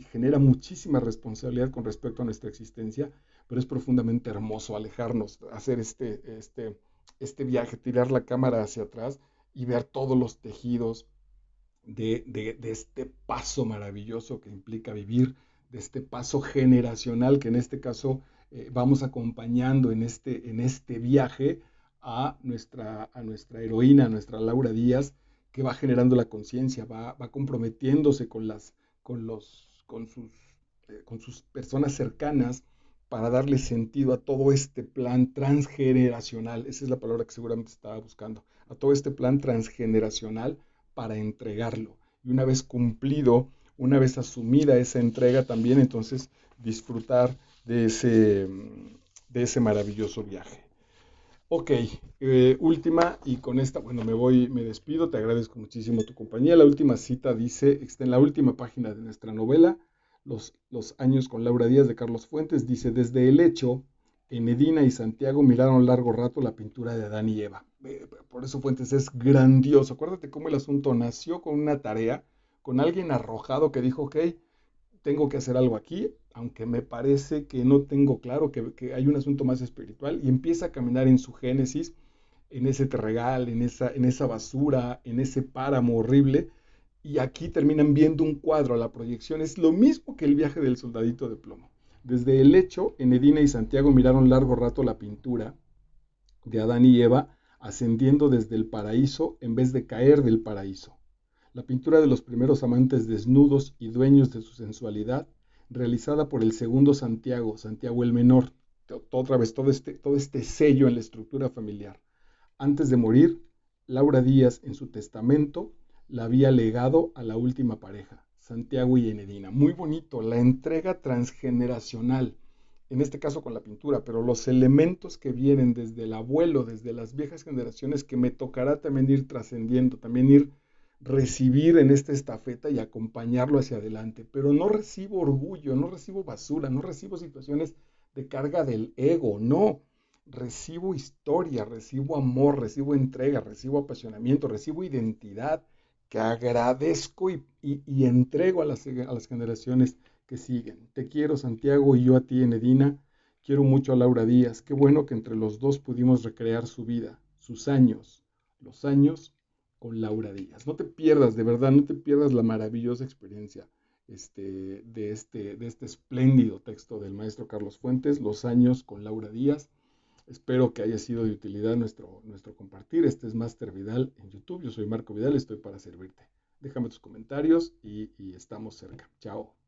genera muchísima responsabilidad con respecto a nuestra existencia, pero es profundamente hermoso alejarnos, hacer este viaje, tirar la cámara hacia atrás y ver todos los tejidos de este paso maravilloso que implica vivir, de este paso generacional que en este caso vamos acompañando en este viaje a nuestra heroína, a nuestra Laura Díaz, que va generando la conciencia, va comprometiéndose con sus personas cercanas para darle sentido a todo este plan transgeneracional, esa es la palabra que seguramente estaba buscando, a todo este plan transgeneracional para entregarlo. Y una vez cumplido, una vez asumida esa entrega también, entonces disfrutar de ese maravilloso viaje. Ok, última y con esta, bueno, me despido, te agradezco muchísimo tu compañía. La última cita dice, está en la última página de nuestra novela, los años con Laura Díaz de Carlos Fuentes, dice, desde el hecho, Enedina y Santiago miraron largo rato la pintura de Adán y Eva. Por eso Fuentes es grandioso. Acuérdate cómo el asunto nació con una tarea, con alguien arrojado que dijo, ok, tengo que hacer algo aquí, aunque me parece que no tengo claro que hay un asunto más espiritual, y empieza a caminar en su génesis, en ese terregal, en esa basura, en ese páramo horrible, y aquí terminan viendo un cuadro, la proyección es lo mismo que el viaje del soldadito de plomo. Desde el lecho, Enedina y Santiago miraron largo rato la pintura de Adán y Eva ascendiendo desde el paraíso en vez de caer del paraíso. La pintura de los primeros amantes desnudos y dueños de su sensualidad, realizada por el segundo Santiago, Santiago el Menor, otra vez todo este sello en la estructura familiar. Antes de morir, Laura Díaz en su testamento la había legado a la última pareja, Santiago y Enedina. Muy bonito, la entrega transgeneracional, en este caso con la pintura, pero los elementos que vienen desde el abuelo, desde las viejas generaciones, que me tocará también ir trascendiendo, también ir recibir en esta estafeta y acompañarlo hacia adelante. Pero no recibo orgullo, no recibo basura, no recibo situaciones de carga del ego, no. Recibo historia, recibo amor, recibo entrega, recibo apasionamiento, recibo identidad que agradezco y entrego a las generaciones que siguen. Te quiero, Santiago, y yo a ti, Enedina. Quiero mucho a Laura Díaz. Qué bueno que entre los dos pudimos recrear su vida, sus años, los años con Laura Díaz. No te pierdas, de verdad, no te pierdas la maravillosa experiencia de este espléndido texto del maestro Carlos Fuentes, Los años con Laura Díaz. Espero que haya sido de utilidad nuestro compartir. Este es Master Vidal en YouTube. Yo soy Marco Vidal, estoy para servirte. Déjame tus comentarios y estamos cerca. Chao.